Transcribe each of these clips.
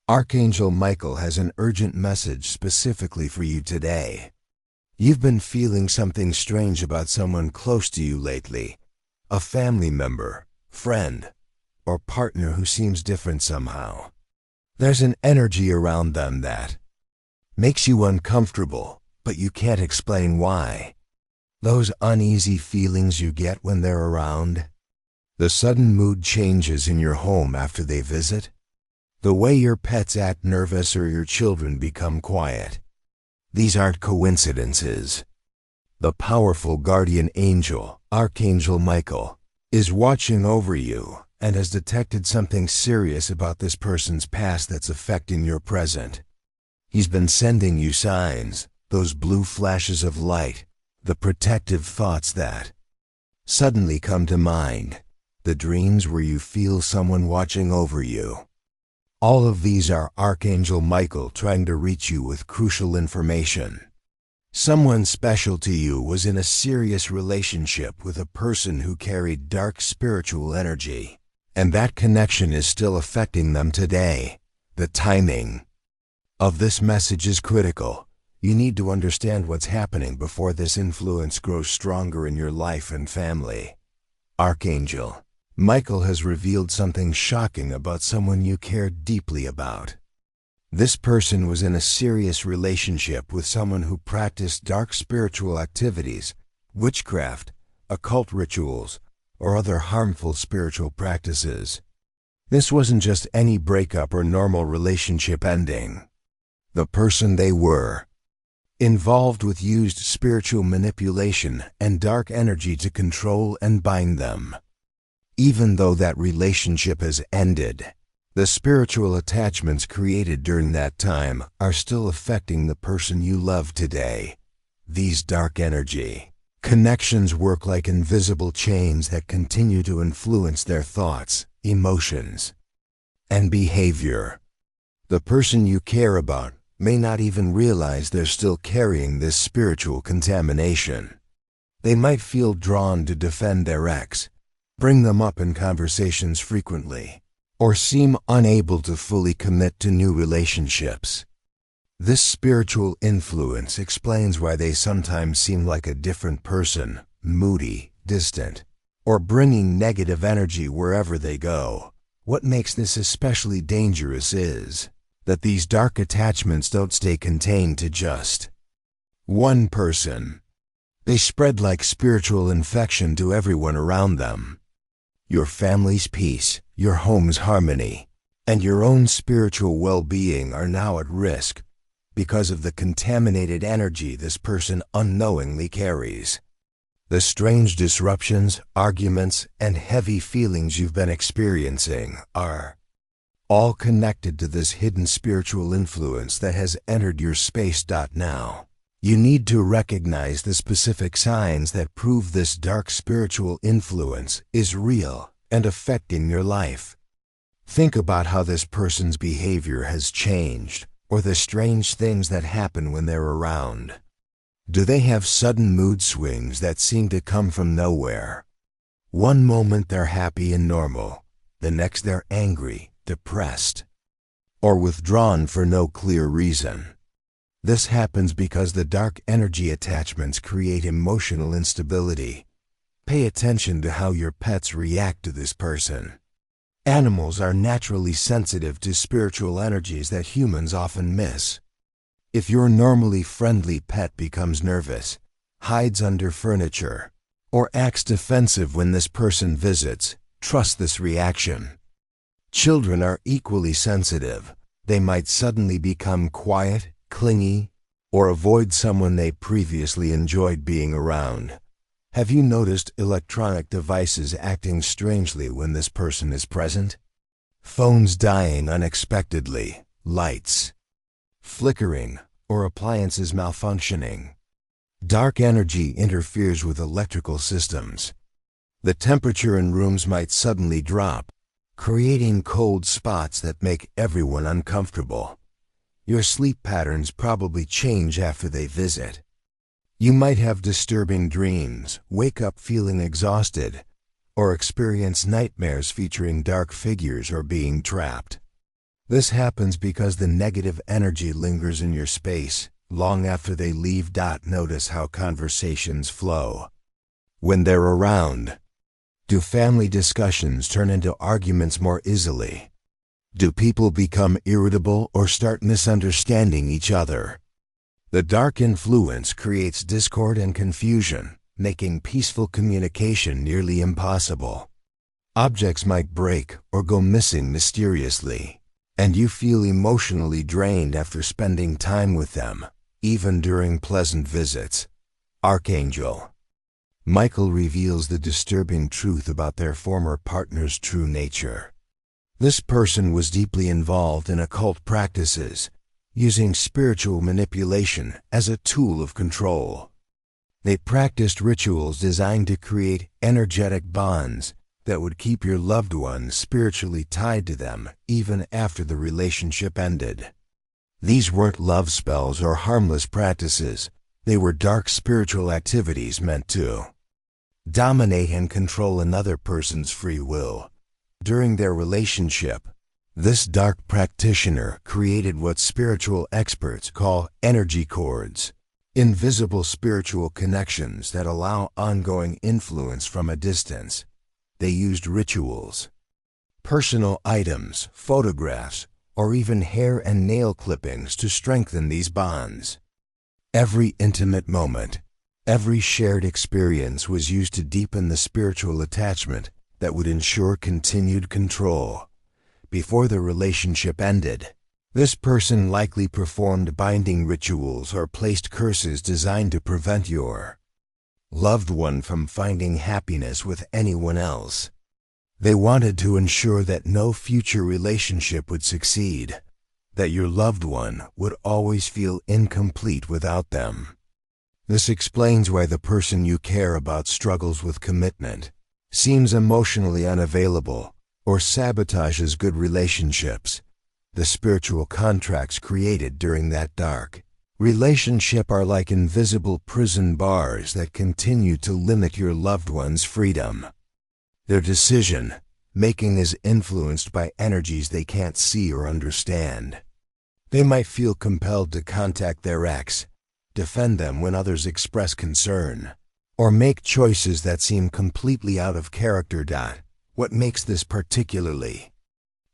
Archangel Michael has an urgent message specifically for you today. You've been feeling something strange about someone close to you lately, a family member, friend, or partner who seems different somehow. There's an energy around them that makes you uncomfortable, but you can't explain why. Those uneasy feelings you get when they're around, the sudden mood changes in your home after they visit, the way your pets act nervous or your children become quiet. These aren't coincidences. The powerful guardian angel, Archangel Michael, is watching over you and has detected something serious about this person's past that's affecting your present. He's been sending you signs, those blue flashes of light, the protective thoughts that suddenly come to mind, the dreams where you feel someone watching over you. All of these are Archangel Michael trying to reach you with crucial information. Someone special to you was in a serious relationship with a person who carried dark spiritual energy, and that connection is still affecting them today. The timing of this message is critical. You need to understand what's happening before this influence grows stronger in your life and family. Archangel Michael has revealed something shocking about someone you care deeply about. This person was in a serious relationship with someone who practiced dark spiritual activities, witchcraft, occult rituals, or other harmful spiritual practices. This wasn't just any breakup or normal relationship ending. The person they were involved with used spiritual manipulation and dark energy to control and bind them. Even though that relationship has ended, the spiritual attachments created during that time are still affecting the person you love today. These dark energy connections work like invisible chains that continue to influence their thoughts, emotions, and behavior. The person you care about may not even realize they're still carrying this spiritual contamination. They might feel drawn to defend their ex, bring them up in conversations frequently, or seem unable to fully commit to new relationships. This spiritual influence explains why they sometimes seem like a different person, moody, distant, or bringing negative energy wherever they go. What makes this especially dangerous is that these dark attachments don't stay contained to just one person. They spread like spiritual infection to everyone around them. Your family's peace, your home's harmony, and your own spiritual well-being are now at risk because of the contaminated energy this person unknowingly carries. The strange disruptions, arguments, and heavy feelings you've been experiencing are all connected to this hidden spiritual influence that has entered your space. Now, you need to recognize the specific signs that prove this dark spiritual influence is real and affecting your life. Think about how this person's behavior has changed, or the strange things that happen when they're around. Do they have sudden mood swings that seem to come from nowhere? One moment they're happy and normal, the next they're angry, depressed, or withdrawn for no clear reason. This happens because the dark energy attachments create emotional instability. Pay attention to how your pets react to this person. Animals are naturally sensitive to spiritual energies that humans often miss. If your normally friendly pet becomes nervous, hides under furniture, or acts defensive when this person visits, trust this reaction. Children are equally sensitive. They might suddenly become quiet, clingy, or avoid someone they previously enjoyed being around. Have you noticed electronic devices acting strangely when this person is present? Phones dying unexpectedly, lights flickering, or appliances malfunctioning. Dark energy interferes with electrical systems. The temperature in rooms might suddenly drop, creating cold spots that make everyone uncomfortable. Your sleep patterns probably change after they visit. You might have disturbing dreams, wake up feeling exhausted, or experience nightmares featuring dark figures or being trapped. This happens because the negative energy lingers in your space long after they leave. Notice how conversations flow when they're around. Do family discussions turn into arguments more easily? Do people become irritable or start misunderstanding each other? The dark influence creates discord and confusion, making peaceful communication nearly impossible. Objects might break or go missing mysteriously, and you feel emotionally drained after spending time with them, even during pleasant visits. Archangel Michael reveals the disturbing truth about their former partner's true nature. This person was deeply involved in occult practices, using spiritual manipulation as a tool of control. They practiced rituals designed to create energetic bonds that would keep your loved one spiritually tied to them even after the relationship ended. These weren't love spells or harmless practices. They were dark spiritual activities meant to dominate and control another person's free will. During their relationship, this dark practitioner created what spiritual experts call energy cords, invisible spiritual connections that allow ongoing influence from a distance. They used rituals, personal items, photographs, or even hair and nail clippings to strengthen these bonds. Every intimate moment, every shared experience was used to deepen the spiritual attachment that would ensure continued control. Before the relationship ended, this person likely performed binding rituals or placed curses designed to prevent your loved one from finding happiness with anyone else. They wanted to ensure that no future relationship would succeed, that your loved one would always feel incomplete without them. This explains why the person you care about struggles with commitment, seems emotionally unavailable, or sabotages good relationships. The spiritual contracts created during that dark relationship are like invisible prison bars that continue to limit your loved one's freedom. Their decision-making is influenced by energies they can't see or understand. They might feel compelled to contact their ex, defend them when others express concern, or make choices that seem completely out of character. What makes this particularly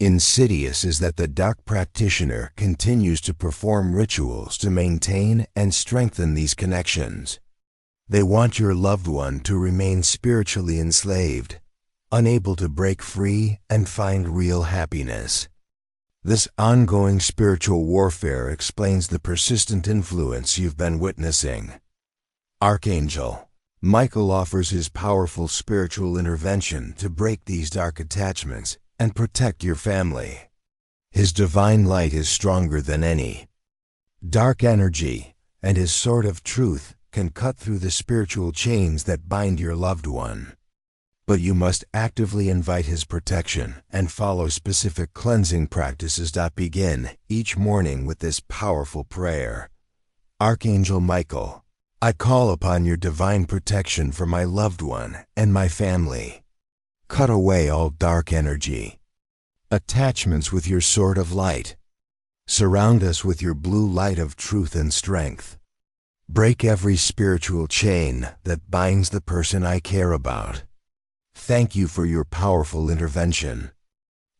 insidious is that the dark practitioner continues to perform rituals to maintain and strengthen these connections. They want your loved one to remain spiritually enslaved, unable to break free and find real happiness. This ongoing spiritual warfare explains the persistent influence you've been witnessing. Archangel Michael offers his powerful spiritual intervention to break these dark attachments and protect your family. His divine light is stronger than any dark energy, and his sword of truth can cut through the spiritual chains that bind your loved one. But you must actively invite his protection and follow specific cleansing practices. Begin each morning with this powerful prayer. Archangel Michael, I call upon your divine protection for my loved one and my family. Cut away all dark energy, attachments with your sword of light. Surround us with your blue light of truth and strength. Break every spiritual chain that binds the person I care about. Thank you for your powerful intervention.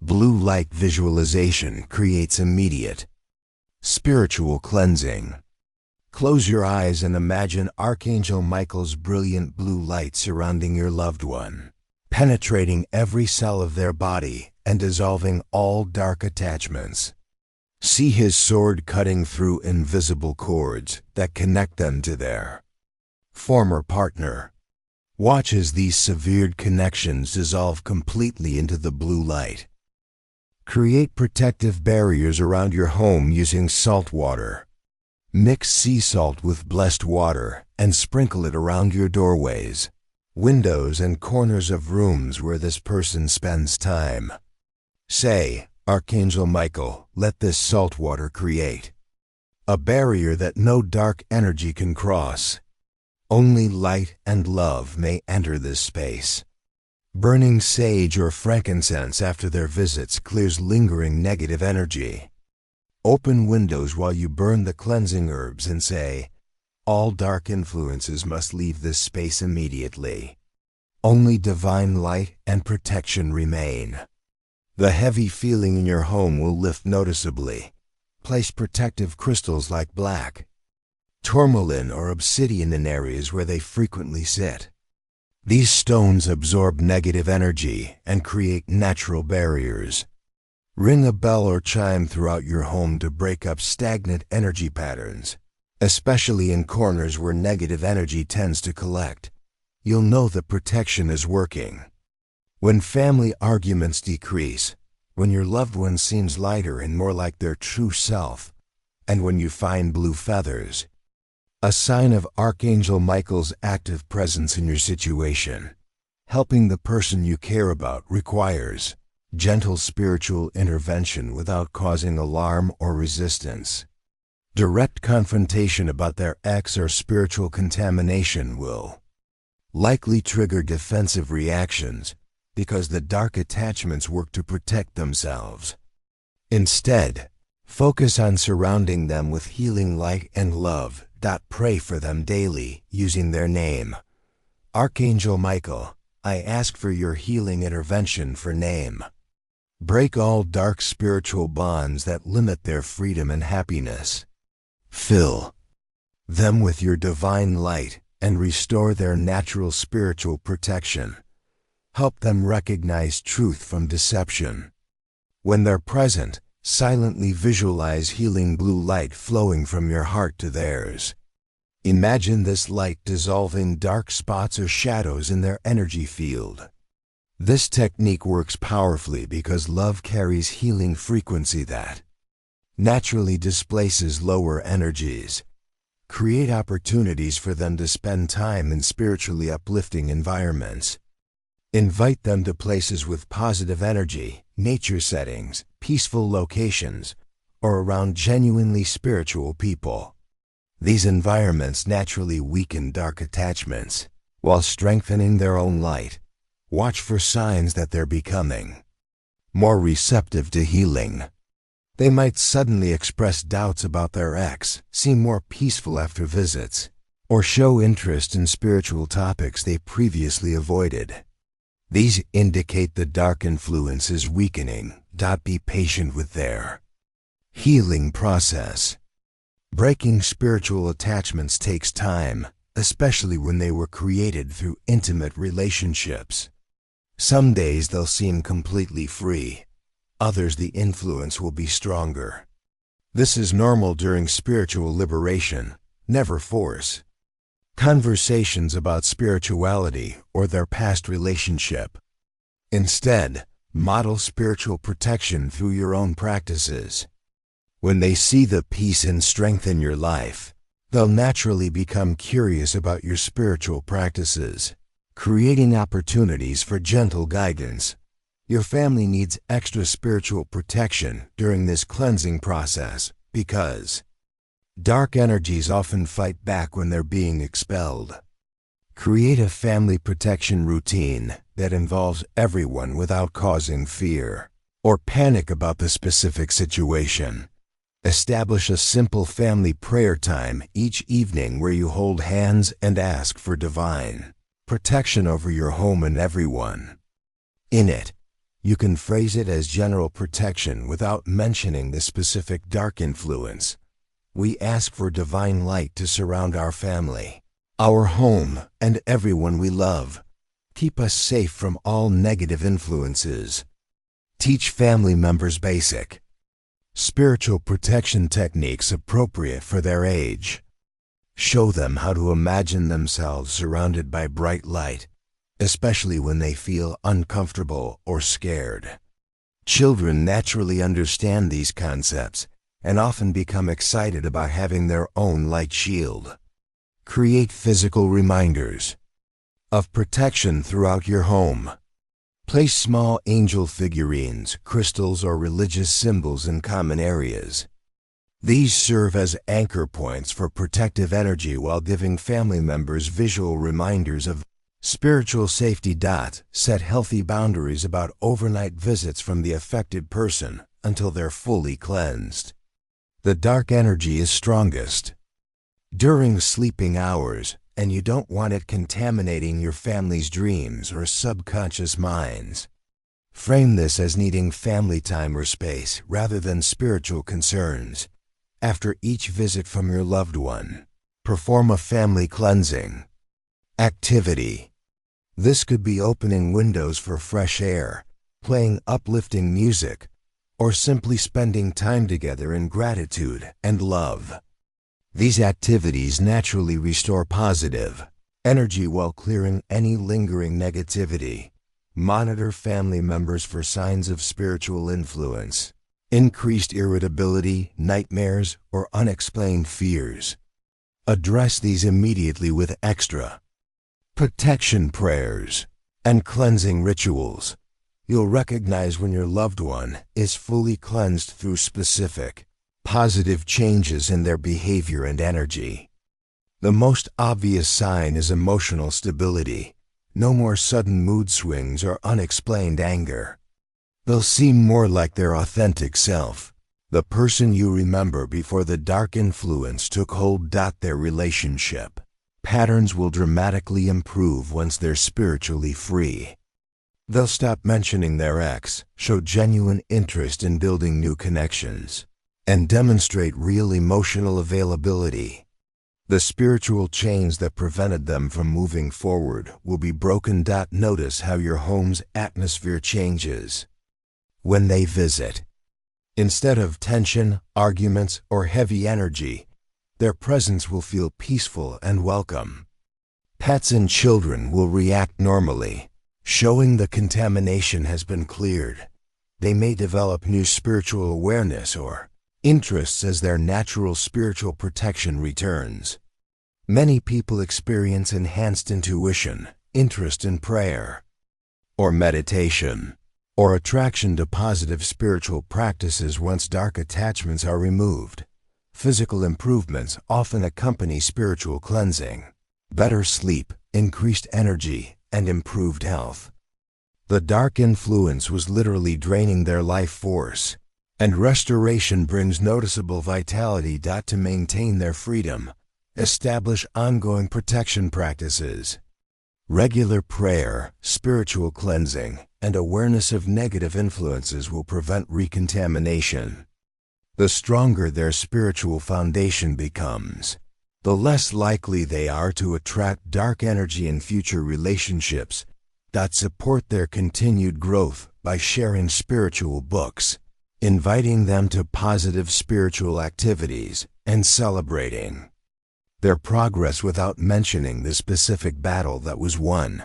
Blue light visualization creates immediate spiritual cleansing. Close your eyes and imagine Archangel Michael's brilliant blue light surrounding your loved one, penetrating every cell of their body and dissolving all dark attachments. See his sword cutting through invisible cords that connect them to their former partner. Watch as these severed connections dissolve completely into the blue light. Create protective barriers around your home using salt water. Mix sea salt with blessed water and sprinkle it around your doorways, windows, and corners of rooms where this person spends time. Say, Archangel Michael, let this salt water create a barrier that no dark energy can cross. Only light and love may enter this space. Burning sage or frankincense after their visits clears lingering negative energy. Open windows while you burn the cleansing herbs and say, "All dark influences must leave this space immediately. Only divine light and protection remain." The heavy feeling in your home will lift noticeably. Place protective crystals like black tourmaline or obsidian in areas where they frequently sit. These stones absorb negative energy and create natural barriers. Ring a bell or chime throughout your home to break up stagnant energy patterns, especially in corners where negative energy tends to collect. You'll know that protection is working. When family arguments decrease, when your loved one seems lighter and more like their true self, and when you find blue feathers, a sign of Archangel Michael's active presence in your situation. Helping the person you care about requires gentle spiritual intervention without causing alarm or resistance. Direct confrontation about their ex or spiritual contamination will likely trigger defensive reactions because the dark attachments work to protect themselves. Instead, focus on surrounding them with healing light and love. Pray for them daily using their name. Archangel Michael, I ask for your healing intervention for name. Break all dark spiritual bonds that limit their freedom and happiness. Fill them with your divine light and restore their natural spiritual protection. Help them recognize truth from deception. When they're present, silently visualize healing blue light flowing from your heart to theirs. Imagine this light dissolving dark spots or shadows in their energy field. This technique works powerfully because love carries healing frequency that naturally displaces lower energies. Create opportunities for them to spend time in spiritually uplifting environments. Invite them to places with positive energy, nature settings, peaceful locations, or around genuinely spiritual people. These environments naturally weaken dark attachments, while strengthening their own light. Watch for signs that they're becoming more receptive to healing. They might suddenly express doubts about their ex, seem more peaceful after visits, or show interest in spiritual topics they previously avoided. These indicate the dark influence is weakening. Be patient with their healing process. Breaking spiritual attachments takes time, especially when they were created through intimate relationships. Some days they'll seem completely free. Others the influence will be stronger. This is normal during spiritual liberation, never force conversations about spirituality or their past relationship. Instead, model spiritual protection through your own practices. When they see the peace and strength in your life, they'll naturally become curious about your spiritual practices, creating opportunities for gentle guidance. Your family needs extra spiritual protection during this cleansing process because dark energies often fight back when they're being expelled. Create a family protection routine that involves everyone without causing fear or panic about the specific situation. Establish a simple family prayer time each evening where you hold hands and ask for divine protection over your home and everyone in it. You can phrase it as general protection without mentioning the specific dark influence. We ask for divine light to surround our family, our home, and everyone we love. Keep us safe from all negative influences. Teach family members basic spiritual protection techniques appropriate for their age. Show them how to imagine themselves surrounded by bright light, especially when they feel uncomfortable or scared. Children naturally understand these concepts and often become excited about having their own light shield. Create physical reminders of protection throughout your home. Place small angel figurines, crystals, or religious symbols in common areas. These serve as anchor points for protective energy while giving family members visual reminders of Spiritual safety. Set healthy boundaries about overnight visits from the affected person until they're fully cleansed. The dark energy is strongest during sleeping hours, and you don't want it contaminating your family's dreams or subconscious minds. Frame this as needing family time or space rather than spiritual concerns. After each visit from your loved one, perform a family cleansing activity. This could be opening windows for fresh air, playing uplifting music, or simply spending time together in gratitude and love. These activities naturally restore positive energy while clearing any lingering negativity. Monitor family members for signs of spiritual influence, increased irritability, nightmares, or unexplained fears. Address these immediately with extra protection prayers and cleansing rituals. You'll recognize when your loved one is fully cleansed through specific, positive changes in their behavior and energy. The most obvious sign is emotional stability. No more sudden mood swings or unexplained anger. They'll seem more like their authentic self, the person you remember before the dark influence took hold. Their relationship patterns will dramatically improve once they're spiritually free. They'll stop mentioning their ex, show genuine interest in building new connections, and demonstrate real emotional availability. The spiritual chains that prevented them from moving forward will be broken. Notice how your home's atmosphere changes when they visit. Instead of tension, arguments, or heavy energy, their presence will feel peaceful and welcome. Pets and children will react normally, showing the contamination has been cleared. They may develop new spiritual awareness or interests as their natural spiritual protection returns. Many people experience enhanced intuition, interest in prayer or meditation, or attraction to positive spiritual practices once dark attachments are removed. Physical improvements often accompany spiritual cleansing. Better sleep, increased energy, and improved health. The dark influence was literally draining their life force, and restoration brings noticeable vitality. To maintain their freedom, establish ongoing protection practices. Regular prayer, spiritual cleansing, and awareness of negative influences will prevent recontamination. The stronger their spiritual foundation becomes, the less likely they are to attract dark energy in future relationships. Support their continued growth by sharing spiritual books, inviting them to positive spiritual activities, and celebrating their progress without mentioning the specific battle that was won.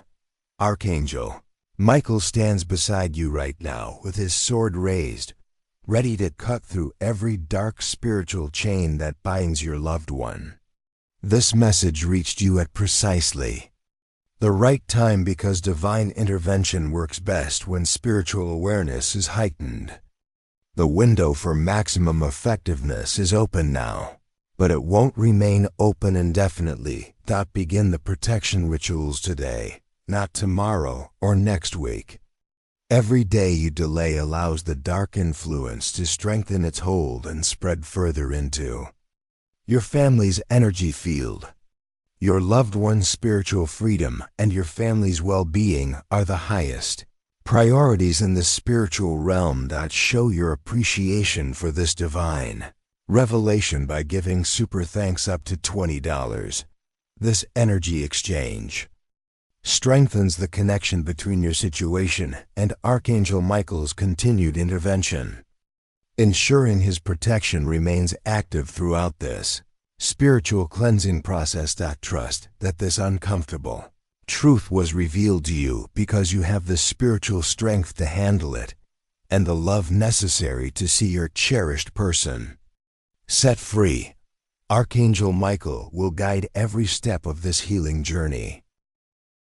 Archangel Michael stands beside you right now with his sword raised, ready to cut through every dark spiritual chain that binds your loved one. This message reached you at precisely the right time because divine intervention works best when spiritual awareness is heightened. The window for maximum effectiveness is open now, but it won't remain open indefinitely. Begin the protection rituals today, not tomorrow or next week. Every day you delay allows the dark influence to strengthen its hold and spread further into your family's energy field. Your loved one's spiritual freedom and your family's well-being are the highest priorities in the spiritual realm. Show your appreciation for this divine revelation by giving super thanks up to $20. This energy exchange strengthens the connection between your situation and Archangel Michael's continued intervention, ensuring his protection remains active throughout this spiritual cleansing process. Trust that this uncomfortable truth was revealed to you because you have the spiritual strength to handle it and the love necessary to see your cherished person set free. Archangel Michael will guide every step of this healing journey.